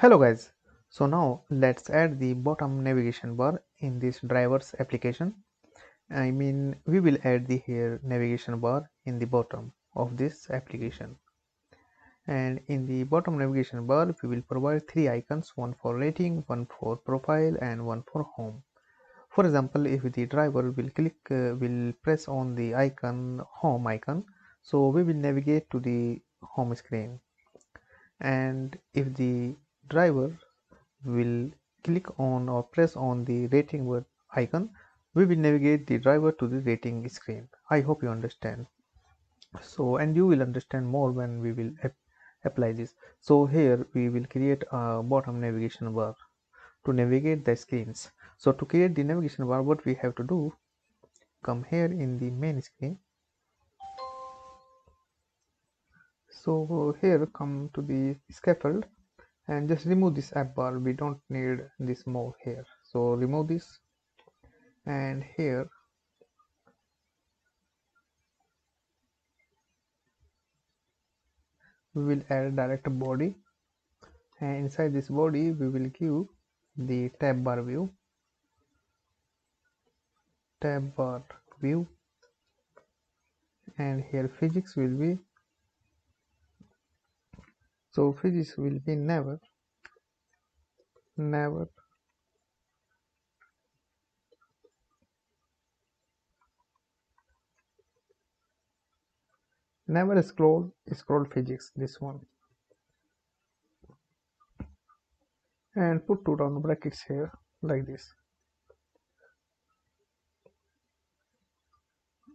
Hello guys, so now let's add the bottom navigation bar in this drivers application. We will add the here navigation bar in the bottom of this application, and in the bottom navigation bar we will provide three icons, one for rating, one for profile, and one for home. For example, if the driver will press on the home icon, so we will navigate to the home screen, and if the driver will click on or press on the rating word icon, we will navigate the driver to the rating screen. I hope you understand. So, and you will understand more when we will apply this. So here we will create a bottom navigation bar to navigate the screens. So to create the navigation bar, what we have to do, come here in the main screen. So here come to the scaffold and just remove this app bar. We don't need this more here. So remove this, and here we will add direct body, and inside this body we will give the tab bar view, and here physics will be, so physics will be never scroll physics, this one, and put two down brackets here like this,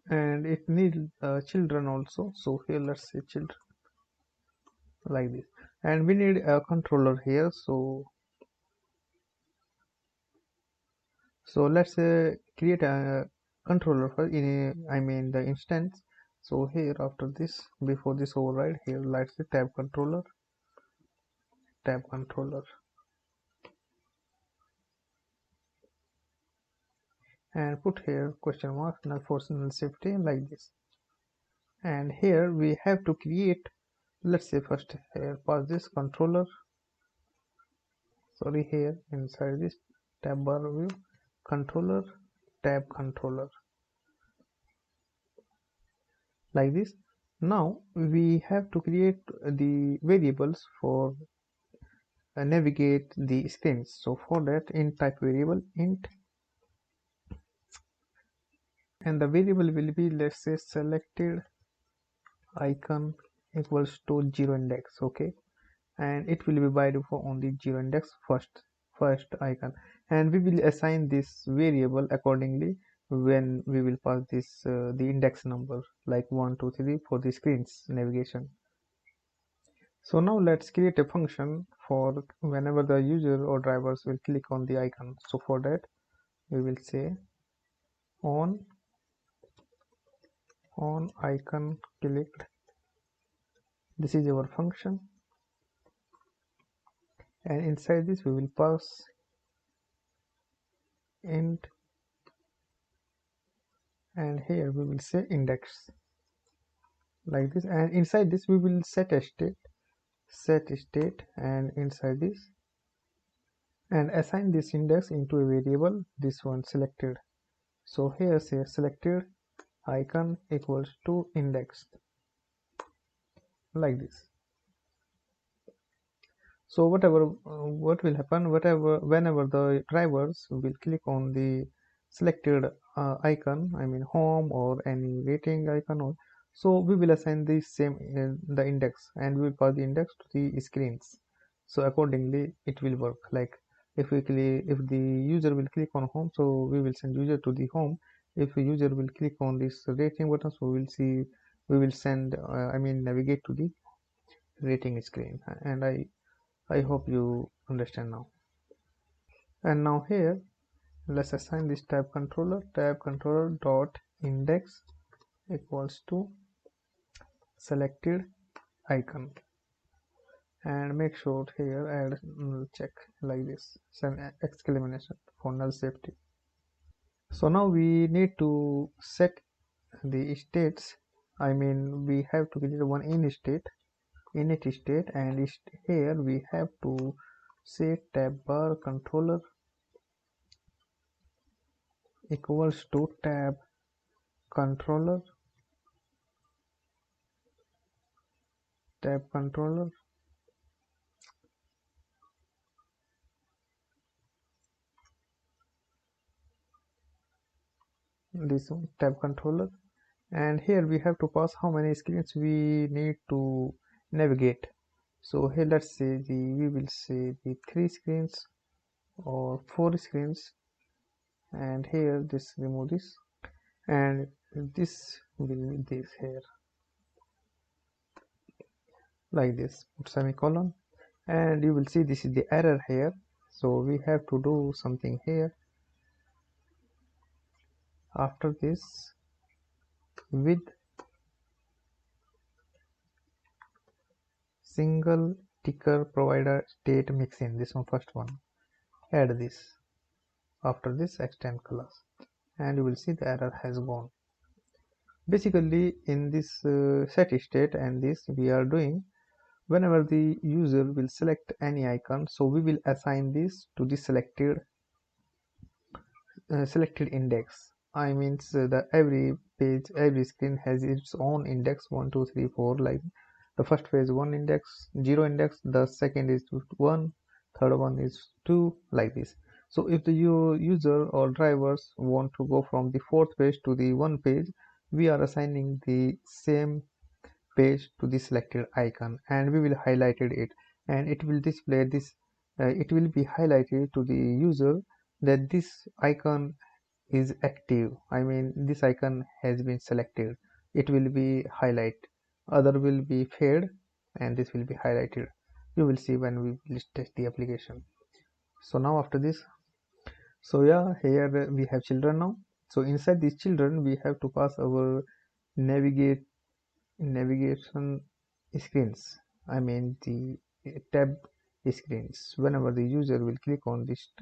and it needs children also, so here let's say children like this, and we need a controller here, so let's create a controller for the instance. So here after this, before this override, here let's say tab controller, and put here question mark null for null safety like this. And here we have to create, let's say first here pass this controller, sorry, here inside this tab bar view controller tab controller like this. Now we have to create the variables for navigate the screens. So for that, int type variable int, and the variable will be, let's say, selected icon equals to 0 index. Okay, and it will be by default on the 0 index first icon, and we will assign this variable accordingly when we will pass this the index number like 1 2 3 for the screens navigation. So now let's create a function for whenever the user or drivers will click on the icon. So for that we will say on icon clicked. This is our function, and inside this we will pass int, and here we will say index like this, and inside this we will set state, and inside this, and assign this index into a variable, this one selected. So here say selected icon equals to index like this. So what will happen, whenever the drivers will click on the selected icon, home or any rating icon, or so we will assign the same the index, and we will pass the index to the screens. So accordingly it will work. Like if if the user will click on home, so we will send user to the home. If the user will click on this rating button, so we will send navigate to the rating screen. And I hope you understand now. And now here let's assign this tab controller dot index equals to selected icon, and make sure here add null check like this, some exclamation for null safety. So now we need to set the states. We have to create one init state, and here we have to say tab bar controller equals to tab controller tab controller this one, tab controller, and here we have to pass how many screens we need to navigate. So here let's say we will say the 3 screens or 4 screens, and here this remove this, and this will be this here like this, put semicolon, and you will see this is the error here. So we have to do something here after this with single ticker provider state mixin, this one first one, add this after this extend class, and you will see the error has gone. Basically in this set state and this we are doing, whenever the user will select any icon, so we will assign this to the selected index. I means the every page, every screen has its own index 1 2 3 4, like the first page 1 index 0 index, the second is 1, third one is 2, like this. So if the user or drivers want to go from the fourth page to the one page, we are assigning the same page to the selected icon, and we will highlighted it, and it will display this, it will be highlighted to the user that this icon is active. I mean this icon has been selected, it will be highlight, other will be fade, and this will be highlighted. You will see when we will test the application. So now after this, so yeah, here we have children now. So inside these children we have to pass our navigation screens, I mean the tab screens. Whenever the user will click on this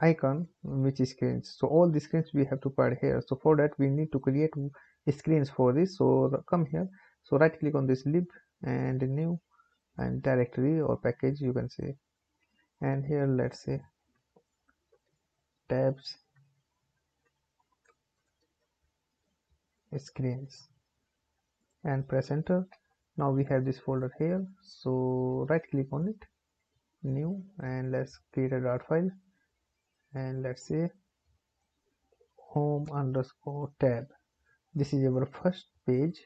icon, which screens, so all the screens we have to put here. So for that we need to create screens for this. So come here, so right click on this lib and new and directory or package you can say, and here let's say tabs screens and press enter. Now we have this folder here, so right click on it, new, and let's create a dot file, and let's say home underscore tab. This is our first page.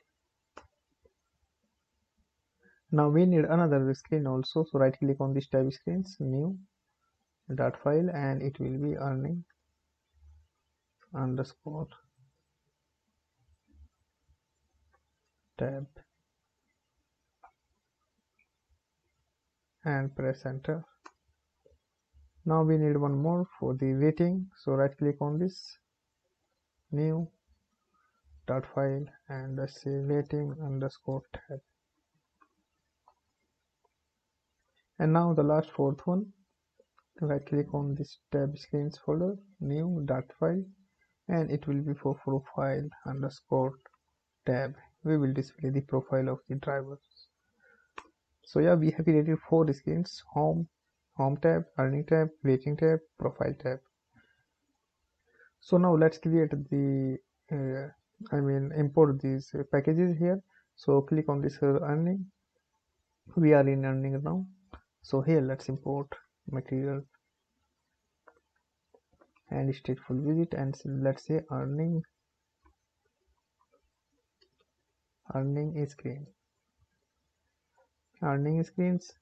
Now we need another screen also, so right click on this tab screens, new dot file, and it will be earning underscore tab, and press enter. Now we need one more for the rating, so right click on this, new dot file, and let's say rating underscore tab. And now the last fourth one, right click on this tab screens folder, new dot file, and it will be for profile underscore tab. We will display the profile of the drivers. So yeah, we have created 4 screens: home tab, earning tab, rating tab, profile tab. So now let's create the import these packages here. So click on this earning, we are in earning now. So here let's import material and stateful visit, and let's say earning screen, earning screens.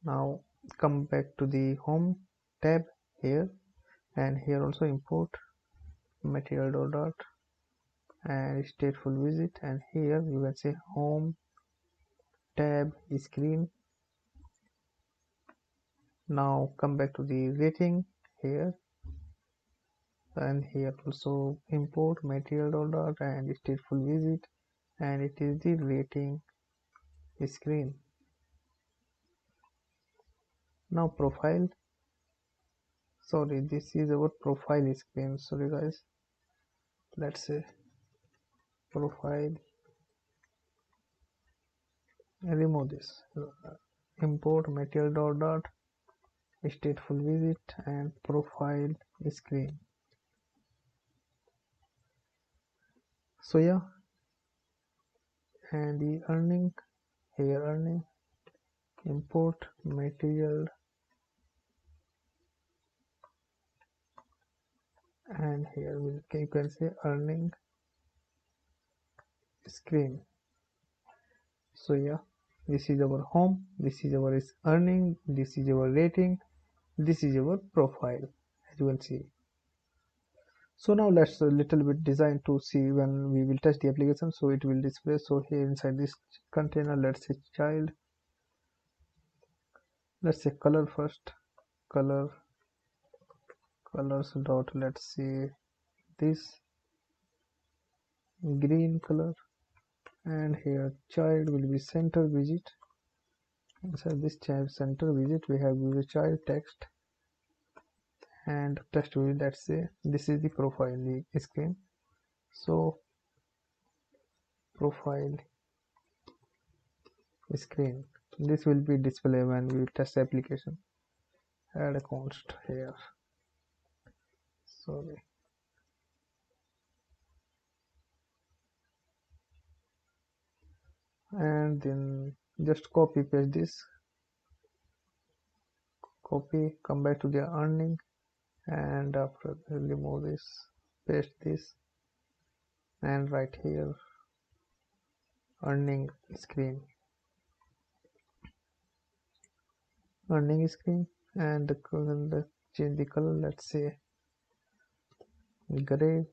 Now come back to the home tab here, and here also import material dot and stateful visit, and here you can say home tab screen. Now come back to the rating here, and here also import material dot and stateful visit, and it is the rating screen. Now profile, sorry, this is our profile screen, sorry guys, let's say profile, remove this, import material dot stateful visit and profile screen. So yeah, and the earning, here earning, import material, and here you can say earning screen. So yeah, this is our home, this is our earning, this is our rating, this is our profile, as you can see. So now let's a little bit design to see when we will touch the application, so it will display. So here inside this container, let's say child, let's say color first, color, colors dot, let's say this green color, and here child will be center widget. Inside this child center widget we have the child text, and text will, let's say this is the profile, the screen. So profile screen, this will be display when we test application. Add a const here, sorry, and then just copy paste this, copy, come back to the earning, and after remove this, paste this, and write here earning screen, earning screen, and change the color, let's say gray,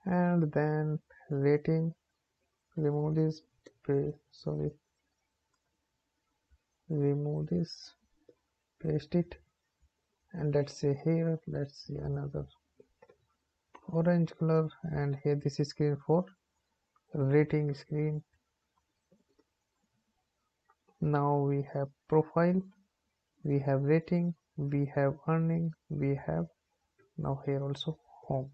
and then rating, remove this, sorry, remove this, paste it, and let's say here, let's see another orange color, and here this is screen for rating screen. Now we have profile, we have rating, we have earning, we have now here also home,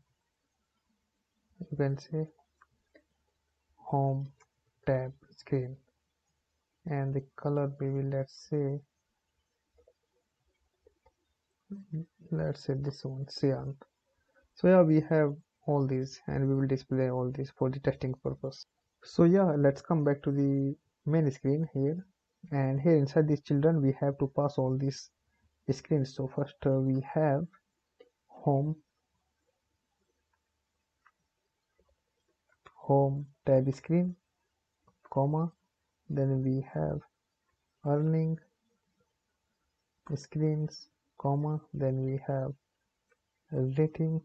you can say home tab screen, and the color we will, let's say this one, cyan. So yeah, we have all these, and we will display all these for the testing purpose. So yeah, let's come back to the main screen here, and here inside these children we have to pass all these screens. So first we have home, home tab screen, comma, then we have earning screens, comma, then we have rating,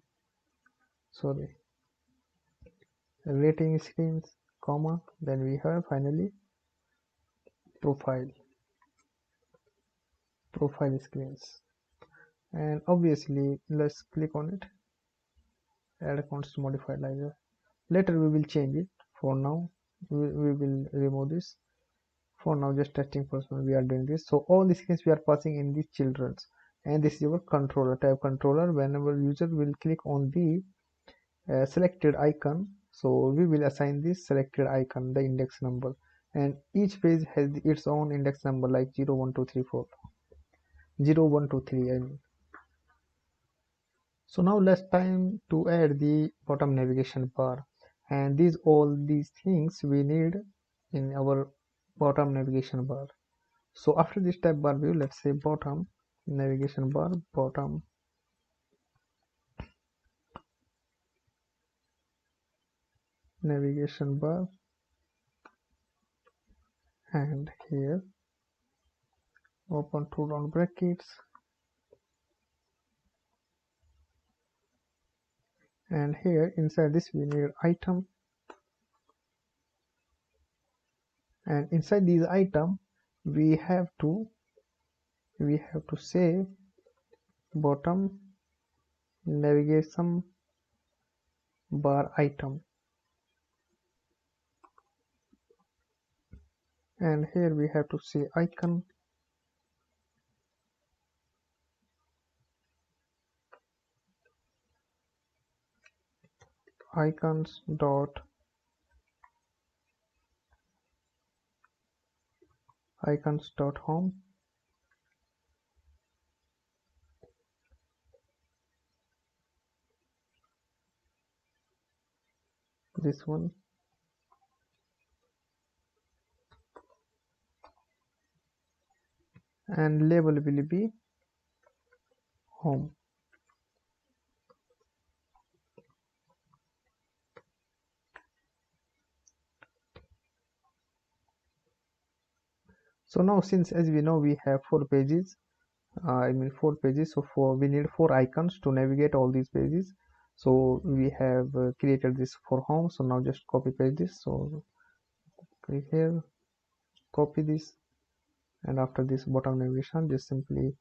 sorry, rating screens, comma, then we have finally profile, profile screens. And obviously let's click on it, add a constant modifier like that. Later we will change it. For now we will remove this. For now, just testing person, we are doing this. So all the screens we are passing in the children's, and this is your controller, tab controller. Whenever user will click on the selected icon, so we will assign this selected icon the index number, and each page has its own index number, like 0 1 2 3 4, 0 1 2 3 I mean. So now let's time to add the bottom navigation bar, and all these things we need in our bottom navigation bar. So after this tab bar view, let's say bottom navigation bar, bottom navigation bar, and here open two round brackets, and here inside this we need item, and inside these item we have to say bottom navigation bar item, and here we have to say icon, icons dot icons dot home, this one, and label will be home. So now, since as we know we have 4 pages, four pages, so we need 4 icons to navigate all these pages. So we have created this for home. So now just copy paste this. So click here, copy this, and after this bottom navigation, just simply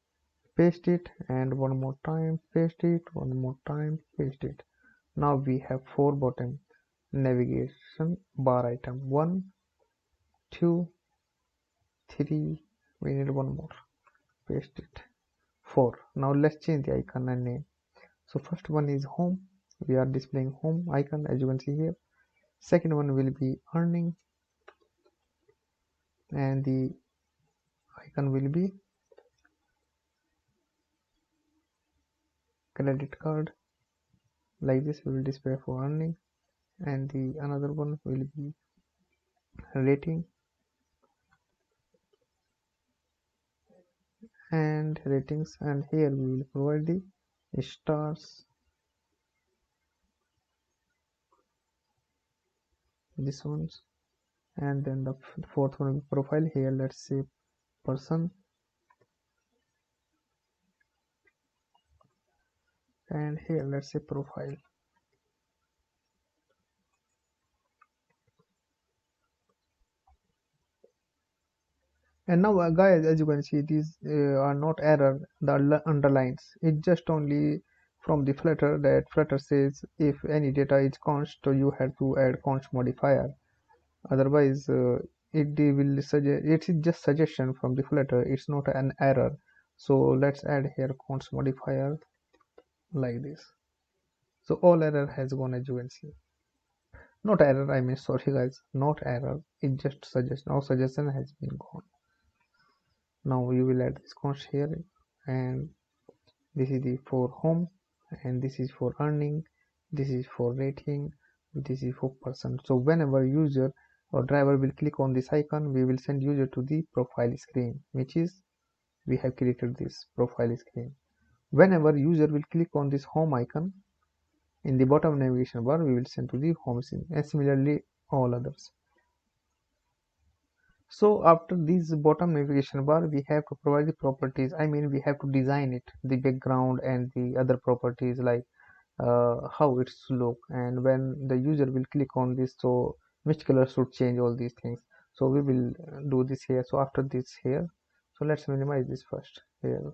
paste it, and one more time paste it, one more time paste it. Now we have 4 bottom navigation bar item: 1, 2, 3. We need one more, paste it, 4. Now let's change the icon and name. So first one is home, we are displaying home icon as you can see here. Second one will be earning, and the icon will be credit card. Like this we will display for earning. And the another one will be rating, and ratings, and here we will provide the stars, this ones. And then the fourth one will be profile. Here let's say person, and here let's say profile. And now guys, as you can see, these are not error, the underlines. It's just only from the Flutter, that Flutter says if any data is const, so you have to add const modifier. Otherwise it will suggest, it's just suggestion from the Flutter, it's not an error. So let's add here const modifier like this. So all error has gone, as you can see. Not error, sorry guys, not error, it just suggests. Now suggestion has been gone. Now you will add this const here, and this is the for home, and this is for earning, this is for rating, this is for person. So whenever user or driver will click on this icon, we will send user to the profile screen, which is we have created this profile screen. Whenever user will click on this home icon in the bottom navigation bar, we will send to the home screen, and similarly all others. So after this bottom navigation bar, we have to provide the properties. We have to design it, the background and the other properties, like how it's look, and when the user will click on this, so which color should change, all these things. So we will do this here. So after this here, so let's minimize this first. Here,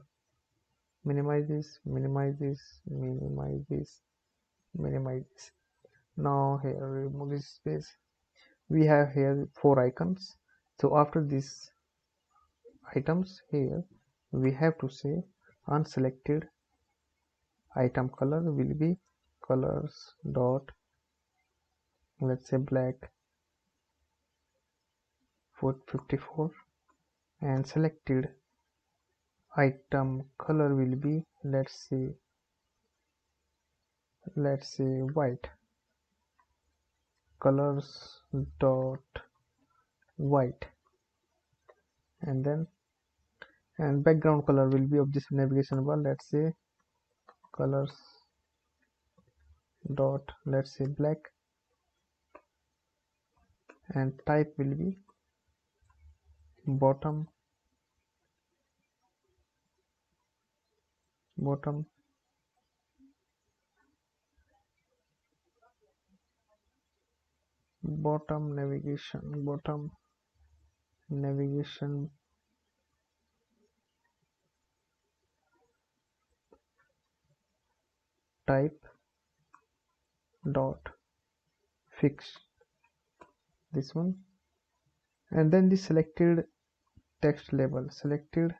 minimize this, minimize this, minimize this, minimize this. Now here, remove this space. We have here 4 icons. So after these items here, we have to say unselected item color will be colors dot, let's say black, 54, and selected item color will be, let's say white, colors dot white. And then, and background color will be of this navigation bar, let's say colors dot, let's say black, and type will be bottom, bottom, bottom navigation type dot fix, this one. And then the selected text label, selected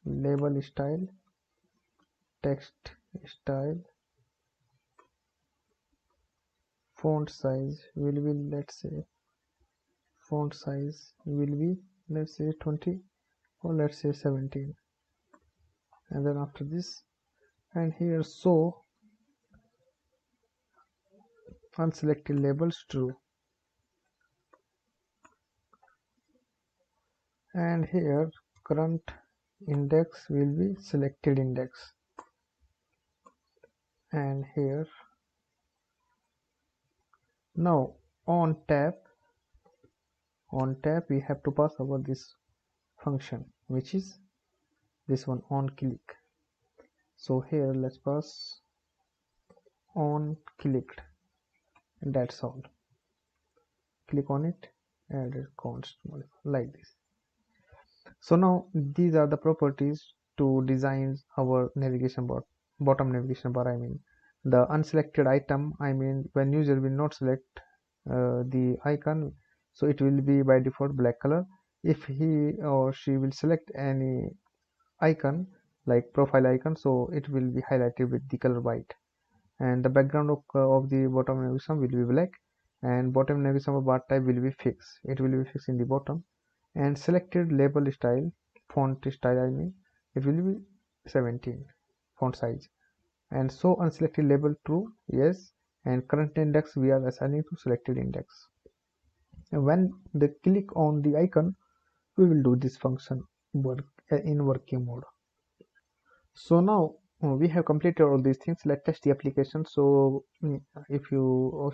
label style, text style, font size will be, let's say font size will be let's say 20, or let's say 17, and then after this, and here show unselected labels true, and here current index will be selected index, and here now on tab we have to pass over this function, which is this one, on click. So here let's pass on clicked, and that's all. Click on it and it const like this. So now these are the properties to design our navigation bar, bottom navigation bar. I mean the unselected item. I mean when user will not select the icon, so it will be by default black color. If he or she will select any icon like profile icon, so it will be highlighted with the color white, and the background of the bottom navigation will be black, and bottom navigation bar type will be fixed. It will be fixed in the bottom, and selected label style, font style, I mean it will be 17 font size, and so unselected label true, yes, and current index we are assigning to selected index. And when they click on the icon, we will do this function work in working mode. So now we have completed all these things. Let's test the application. So if you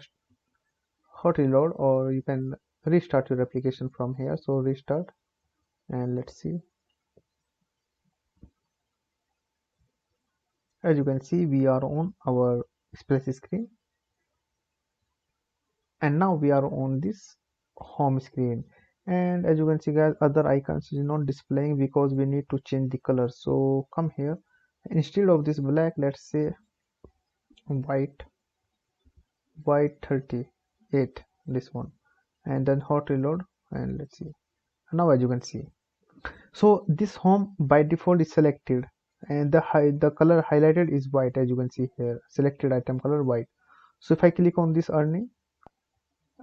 hot reload, or you can restart your application from here. So restart, and let's see. As you can see, we are on our splash screen, and now we are on this home screen. And as you can see guys, other icons is not displaying because we need to change the color. So come here, instead of this black, let's say white, 38, this one, and then hot reload, and let's see. Now as you can see, so this home by default is selected, and the color highlighted is white. As you can see here, selected item color white. So if I click on this earning,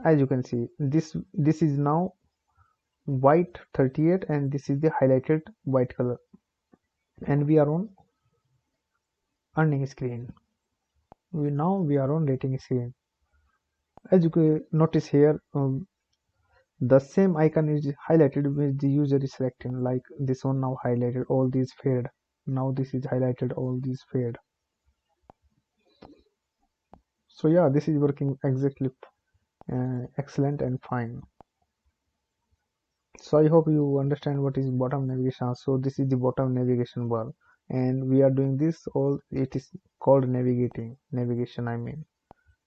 as you can see, this is now white 38, and this is the highlighted white color, and we are on earning screen. We are on rating screen. As you can notice here, the same icon is highlighted when the user is selecting, like this one now highlighted, all these fade. Now this is highlighted, all these fade. So yeah, this is working exactly excellent and fine. So I hope you understand what is bottom navigation. So this is the bottom navigation bar, and we are doing this all, it is called navigation, I mean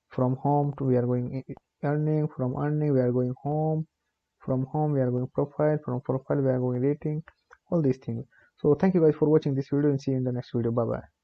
from home to, we are going earning, from earning we are going home, from home we are going profile, from profile we are going rating, all these things. So thank you guys for watching this video, and see you in the next video. Bye bye.